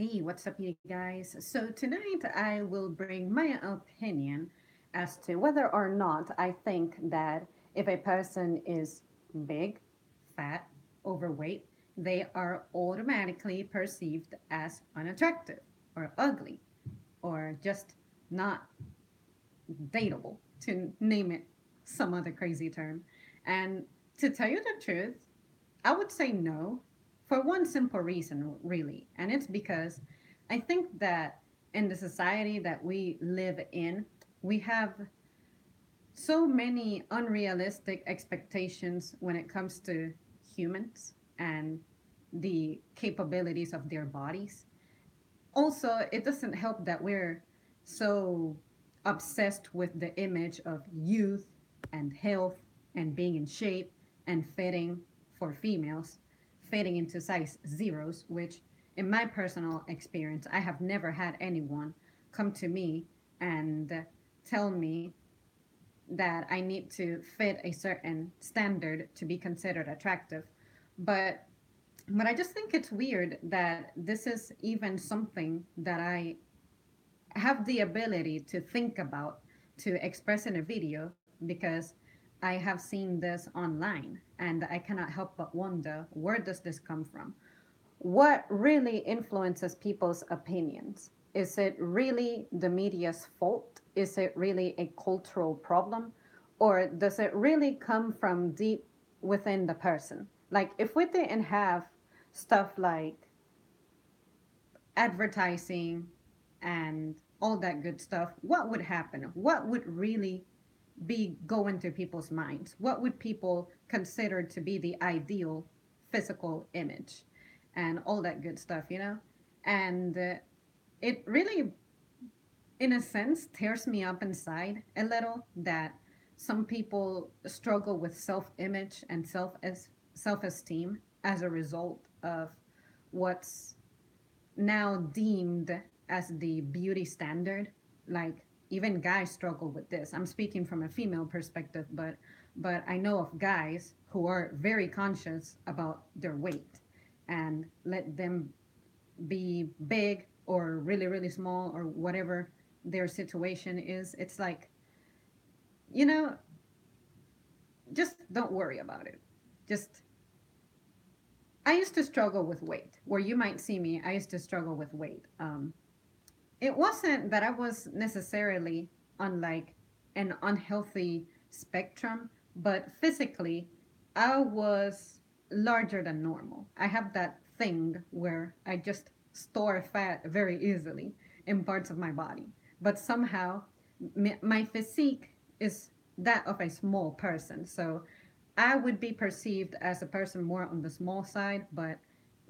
Hey, what's up, you guys? So, tonight I will bring my opinion as to whether or not I think that if a person is big, fat, overweight, they are automatically perceived as unattractive or ugly or just not dateable, to name it some other crazy term. And to tell you the truth, I would say no for one simple reason, really. And it's because I think that in the society that we live in, we have so many unrealistic expectations when it comes to humans and the capabilities of their bodies. Also, it doesn't help that we're so obsessed with the image of youth and health and being in shape and fitting for females, fitting into size zeros, which, in my personal experience, I have never had anyone come to me and tell me that I need to fit a certain standard to be considered attractive. But but I just think it's weird that this is even something that I have the ability to think about, to express in a video, because I have seen this online and I cannot help but wonder, where does this come from? What really influences people's opinions? Is it really the media's fault? Is it really a cultural problem? Or does it really come from deep within the person? Like, if we didn't have stuff like advertising and all that good stuff, what would happen? What would really be going through people's minds? What would people consider to be the ideal physical image and all that good stuff, you know? And it really, in a sense, tears me up inside a little that some people struggle with self-image and self-esteem as a result of what's now deemed as the beauty standard. Like, even guys struggle with this. I'm speaking from a female perspective, but I know of guys who are very conscious about their weight and let them be big or really really small or whatever their situation is. It's like, you know, just don't worry about it. Just, I used to struggle with weight. Where you might see me, I used to struggle with weight. It wasn't that I was necessarily on like an unhealthy spectrum, but physically, I was larger than normal. I have that thing where I just store fat very easily in parts of my body, but somehow my physique is that of a small person. So I would be perceived as a person more on the small side, but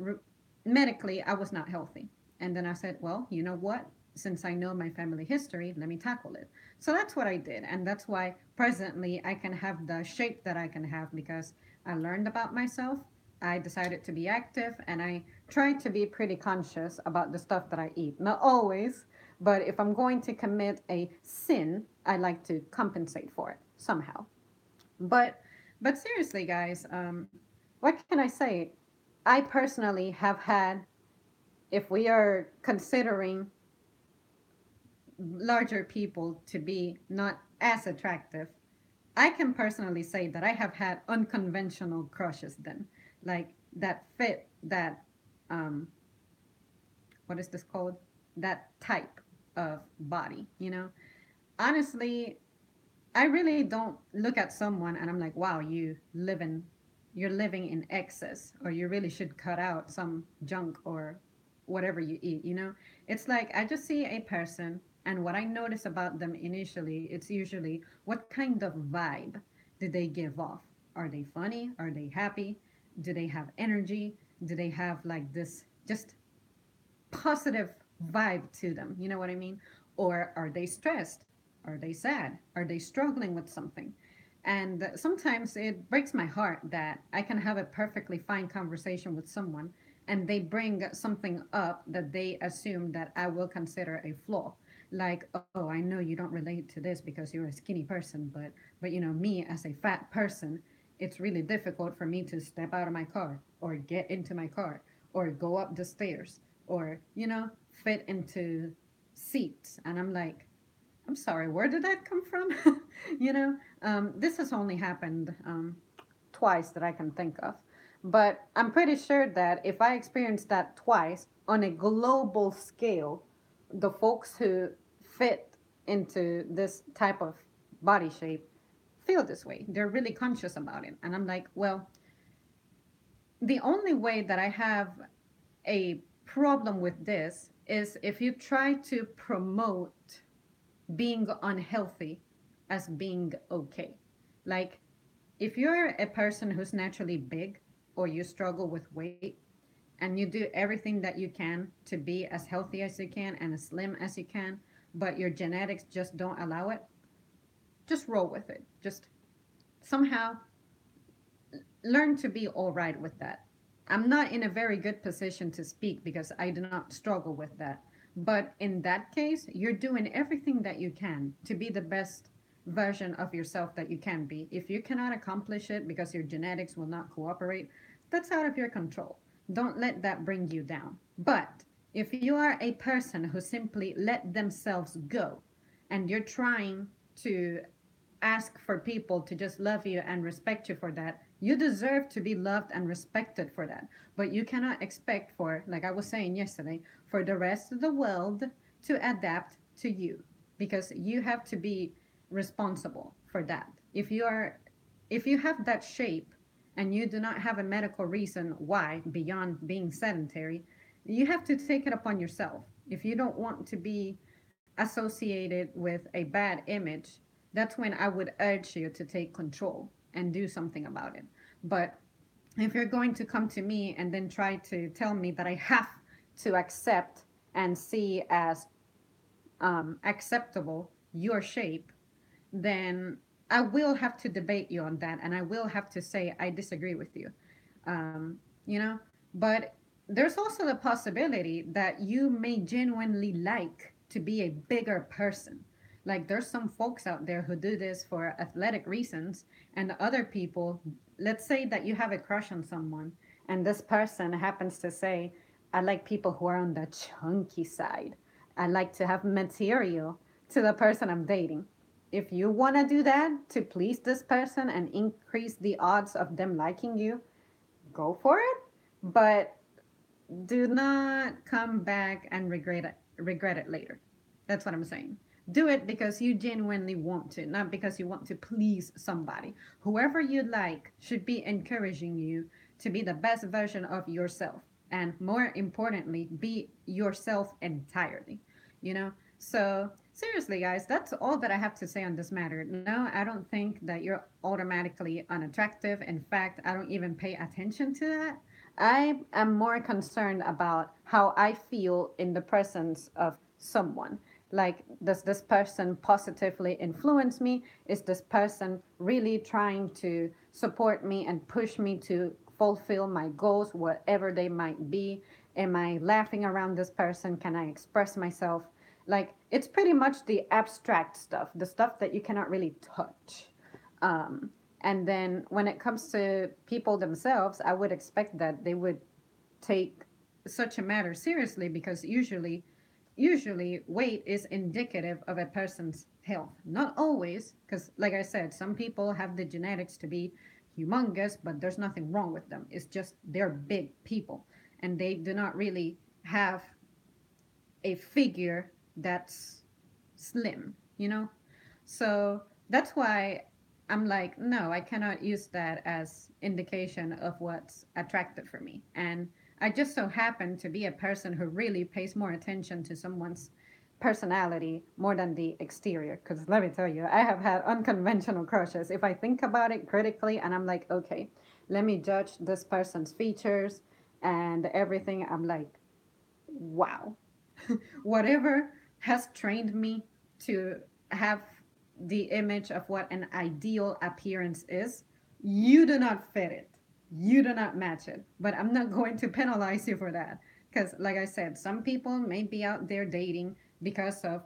r- medically, I was not healthy. And then I said, well, you know what? Since I know my family history, let me tackle it. So that's what I did. And that's why presently I can have the shape that I can have, because I learned about myself. I decided to be active and I try to be pretty conscious about the stuff that I eat. Not always, but if I'm going to commit a sin, I like to compensate for it somehow. But but seriously, guys, what can I say? I personally have had, if we are considering larger people to be not as attractive, I can personally say that I have had unconventional crushes then, like that fit that, um, what is this called? That type of body, you know? Honestly, I really don't look at someone and I'm like, wow, you're living in excess, or you really should cut out some junk or whatever you eat, you know? It's like I just see a person, and what I notice about them initially, it's usually what kind of vibe do they give off? Are they funny? Are they happy? Do they have energy? Do they have like this just positive vibe to them? You know what I mean? Or are they stressed? Are they sad? Are they struggling with something? And sometimes it breaks my heart that I can have a perfectly fine conversation with someone and they bring something up that they assume that I will consider a flaw. Like, oh, I know you don't relate to this because you're a skinny person, but you know, me as a fat person, it's really difficult for me to step out of my car or get into my car or go up the stairs or, fit into seats. And I'm like, I'm sorry, where did that come from? This has only happened twice that I can think of. But I'm pretty sure that if I experienced that twice on a global scale, the folks who fit into this type of body shape feel this way. They're really conscious about it. And I'm like, well, the only way that I have a problem with this is if you try to promote being unhealthy as being okay. Like, if you're a person who's naturally big or you struggle with weight and you do everything that you can to be as healthy as you can and as slim as you can, but your genetics just don't allow it, just roll with it. Just somehow learn to be all right with that. I'm not in a very good position to speak because I do not struggle with that. But in that case, you're doing everything that you can to be the best version of yourself that you can be. If you cannot accomplish it because your genetics will not cooperate, that's out of your control. Don't let that bring you down. But if you are a person who simply let themselves go and you're trying to ask for people to just love you and respect you for that, you deserve to be loved and respected for that. But you cannot expect for, like I was saying yesterday, for the rest of the world to adapt to you because you have to be responsible for that. If you have that shape and you do not have a medical reason why beyond being sedentary, you have to take it upon yourself. If you don't want to be associated with a bad image, that's when I would urge you to take control and do something about it. But if you're going to come to me and then try to tell me that I have to accept and see as acceptable your shape, then I will have to debate you on that and I will have to say I disagree with you. Um, you know, but there's also the possibility that you may genuinely like to be a bigger person. Like there's some folks out there who do this for athletic reasons, and other people, let's say that you have a crush on someone, and this person happens to say, I like people who are on the chunky side. I like to have material to the person I'm dating. If you want to do that to please this person and increase the odds of them liking you, go for it. But do not come back and regret it later. That's what I'm saying. Do it because you genuinely want to, not because you want to please somebody. Whoever you like should be encouraging you to be the best version of yourself, and more importantly, be yourself entirely, you know? So seriously, guys, that's all that I have to say on this matter. No, I don't think that you're automatically unattractive. In fact, I don't even pay attention to that. I am more concerned about how I feel in the presence of someone. Like, does this person positively influence me? Is this person really trying to support me and push me to fulfill my goals, whatever they might be? Am I laughing around this person? Can I express myself? Like, it's pretty much the abstract stuff, the stuff that you cannot really touch. Um, and then when it comes to people themselves, I would expect that they would take such a matter seriously because usually weight is indicative of a person's health. Not always, because like I said, some people have the genetics to be humongous, but there's nothing wrong with them. It's just they're big people and they do not really have a figure that's slim, you know? So that's why I'm like, no, I cannot use that as indication of what's attractive for me. And I just so happen to be a person who really pays more attention to someone's personality more than the exterior. Because let me tell you, I have had unconventional crushes. If I think about it critically and I'm like, okay, let me judge this person's features and everything, I'm like, wow, whatever has trained me to have the image of what an ideal appearance is, you do not fit it. You do not match it. But I'm not going to penalize you for that. Because, like I said, some people may be out there dating because of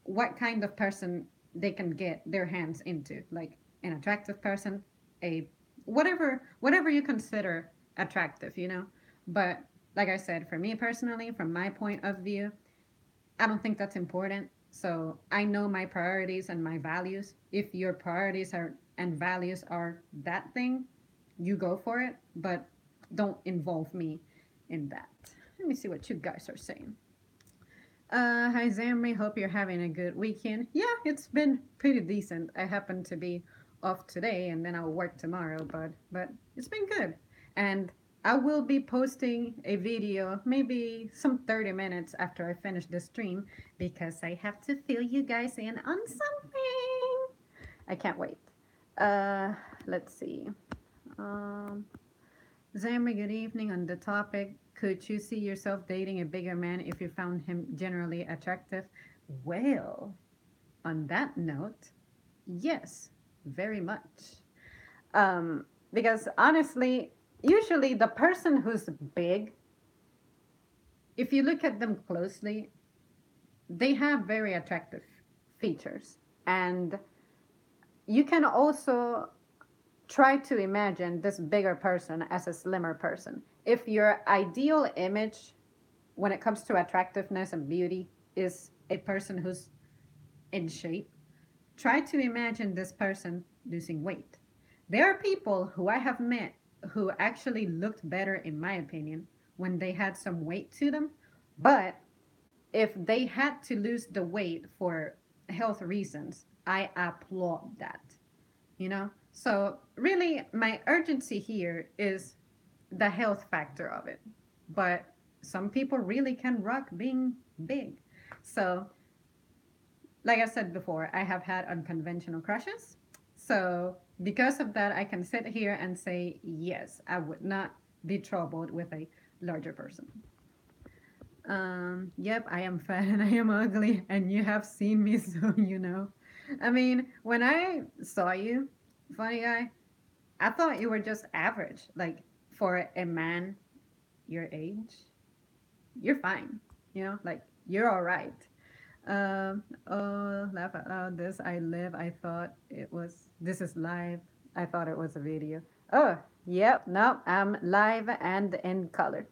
what kind of person they can get their hands into. Like an attractive person, a whatever you consider attractive, you know. But like I said, for me personally, from my point of view, I don't think that's important. So I know my priorities and my values. If your priorities are and values are that thing, you go for it, but don't involve me in that. Let me see what you guys are saying. Hi Zamri, hope you're having a good weekend. Yeah, it's been pretty decent. I happen to be off today and then I'll work tomorrow, but it's been good. And I will be posting a video maybe some 30 minutes after I finish the stream because I have to fill you guys in on something. I can't wait. Uh, let's see. Um, Zamri, good evening. On the topic, could you see yourself dating a bigger man if you found him generally attractive? Well, on that note, yes, very much. Because honestly, usually the person who's big, if you look at them closely, they have very attractive features. And you can also try to imagine this bigger person as a slimmer person. If your ideal image when it comes to attractiveness and beauty is a person who's in shape, try to imagine this person losing weight. There are people who I have met who actually looked better, in my opinion, when they had some weight to them. But if they had to lose the weight for health reasons, I applaud that. So really my urgency here is the health factor of it, but some people really can rock being big. So like I said before, I have had unconventional crushes, so because of that I can sit here and say yes, I would not be troubled with a larger person. Yep, I am fat and I am ugly, and you have seen me, so you know. I mean, when I saw you, funny guy, I thought you were just average. Like for a man your age, you're fine. Like you're all right. Oh, laugh out loud. This I live. I thought it was. This is live. I thought it was a video. Oh, yep. No, I'm live and in color.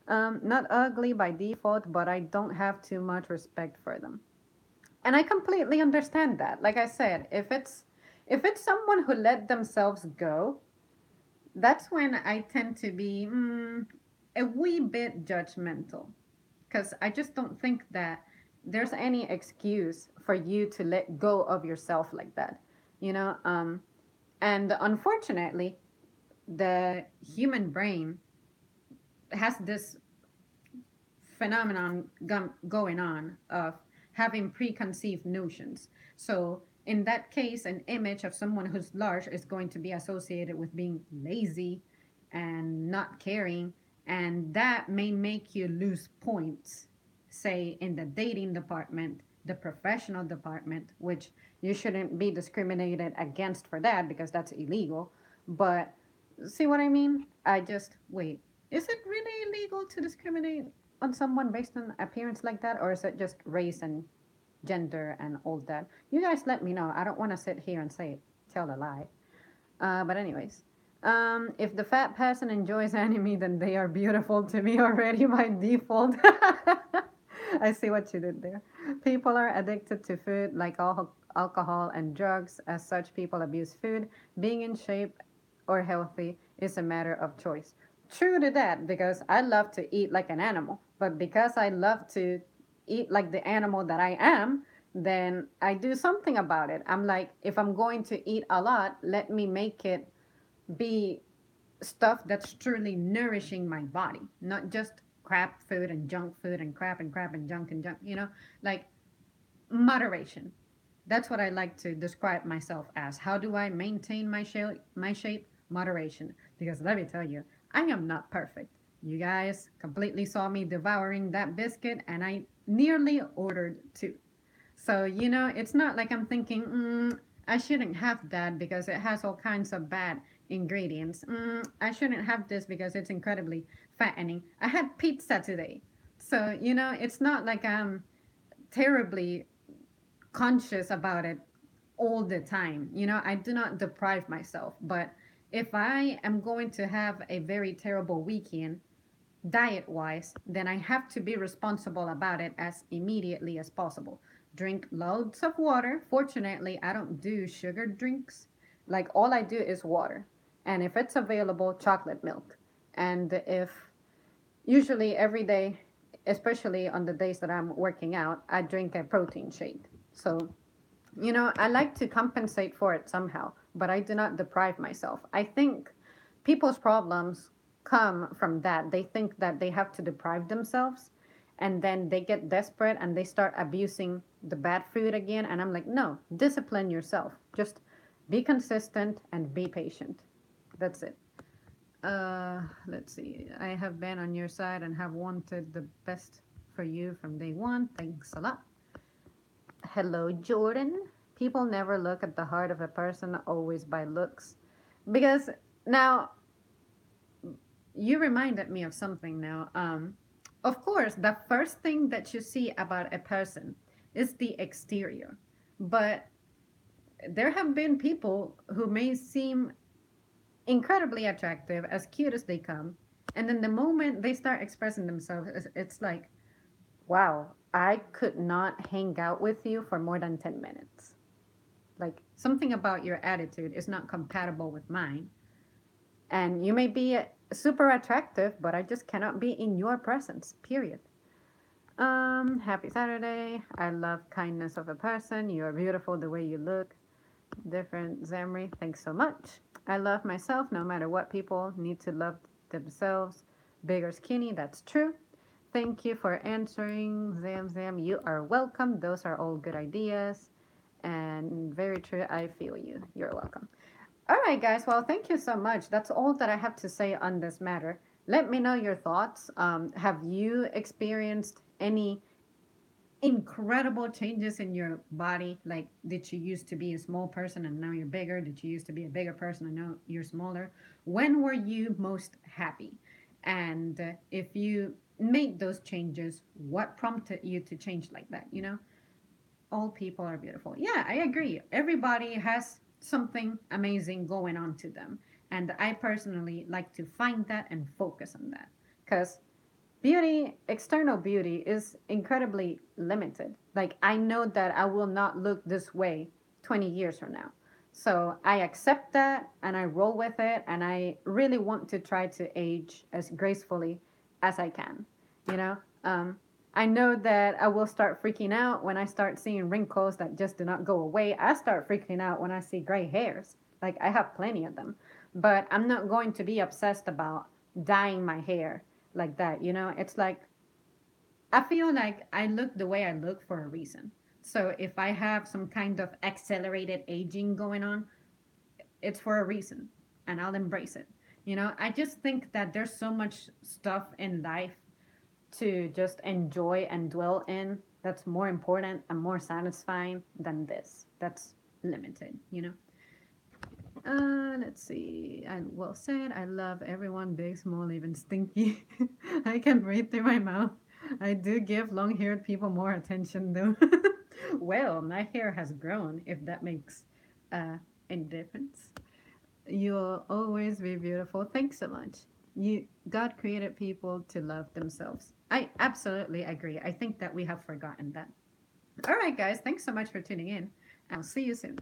Not ugly by default, but I don't have too much respect for them. And I completely understand that. Like I said, if it's someone who let themselves go, that's when I tend to be a wee bit judgmental because I just don't think that there's any excuse for you to let go of yourself like that, you know. And unfortunately, the human brain has this phenomenon going on of having preconceived notions. So in that case, an image of someone who's large is going to be associated with being lazy and not caring, and that may make you lose points, say in the dating department, the professional department, which you shouldn't be discriminated against for that because that's illegal. But see what I mean? I just wait. Is it really illegal to discriminate on someone based on appearance like that, or is it just race and gender and all that? You guys let me know. I don't want to sit here and say tell a lie. But anyways, if the fat person enjoys anime, then they are beautiful to me already by default. I see what you did there. People are addicted to food like alcohol and drugs. As such, people abuse food. Being in shape or healthy is a matter of choice. True to that, because I love to eat like an animal. But because I love to eat like the animal that I am, then I do something about it. I'm like, if I'm going to eat a lot, let me make it be stuff that's truly nourishing my body, not just crap food and junk food and crap and junk, like moderation. That's what I like to describe myself as. How do I maintain my shape? My shape, moderation. Because let me tell you, I am not perfect. You guys completely saw me devouring that biscuit, and I nearly ordered two. So it's not like I'm thinking, I shouldn't have that because it has all kinds of bad ingredients. I shouldn't have this because it's incredibly fattening. I had pizza today. So it's not like I'm terribly conscious about it all the time. I do not deprive myself. But if I am going to have a very terrible weekend, diet wise, then I have to be responsible about it as immediately as possible. Drink loads of water. Fortunately, I don't do sugar drinks. Like all I do is water. And if it's available, chocolate milk. And if usually every day, especially on the days that I'm working out, I drink a protein shake. So, I like to compensate for it somehow, but I do not deprive myself. I think people's problems come from that. They think that they have to deprive themselves and then they get desperate and they start abusing the bad food again. And I'm like, no, discipline yourself. Just be consistent and be patient. That's it. Let's see. I have been on your side and have wanted the best for you from day one. Thanks a lot. Hello, Jordan. People never look at the heart of a person, always by looks. Because now you reminded me of something now. Of course, the first thing that you see about a person is the exterior. But there have been people who may seem incredibly attractive, as cute as they come. And then the moment they start expressing themselves, it's like, wow, I could not hang out with you for more than 10 minutes. Like something about your attitude is not compatible with mine. And you may be super attractive, but I just cannot be in your presence, period. Happy Saturday. I love kindness of a person. You are beautiful the way you look. Different Zamri. Thanks so much. I love myself no matter what. People need to love themselves. Big or skinny, that's true. Thank you for answering. Zam, you are welcome. Those are all good ideas. And very true. I feel you. You're welcome. All right, guys. Well, thank you so much. That's all that I have to say on this matter. Let me know your thoughts. Have you experienced any incredible changes in your body? Like, did you used to be a small person and now you're bigger? Did you used to be a bigger person and now you're smaller? When were you most happy? And if you made those changes, what prompted you to change like that? All people are beautiful. Yeah, I agree. Everybody has something amazing going on to them. And I personally like to find that and focus on that. Because beauty, external beauty, is incredibly limited. Like, I know that I will not look this way 20 years from now. So I accept that and I roll with it. And I really want to try to age as gracefully as I can. You know, um, I know that I will start freaking out when I start seeing wrinkles that just do not go away. I start freaking out when I see gray hairs. Like, I have plenty of them. But I'm not going to be obsessed about dyeing my hair like that. It's like I feel like I look the way I look for a reason. So if I have some kind of accelerated aging going on, it's for a reason and I'll embrace it. I just think that there's so much stuff in life to just enjoy and dwell in that's more important and more satisfying than this. That's limited. Let's see. I well said. I love everyone, big, small, even stinky. I can breathe through my mouth. I do give long-haired people more attention, though. Well, my hair has grown, if that makes uh, any difference. You'll always be beautiful. Thanks so much. God created people to love themselves. I absolutely agree. I think that we have forgotten that. All right, guys. Thanks so much for tuning in. I'll see you soon.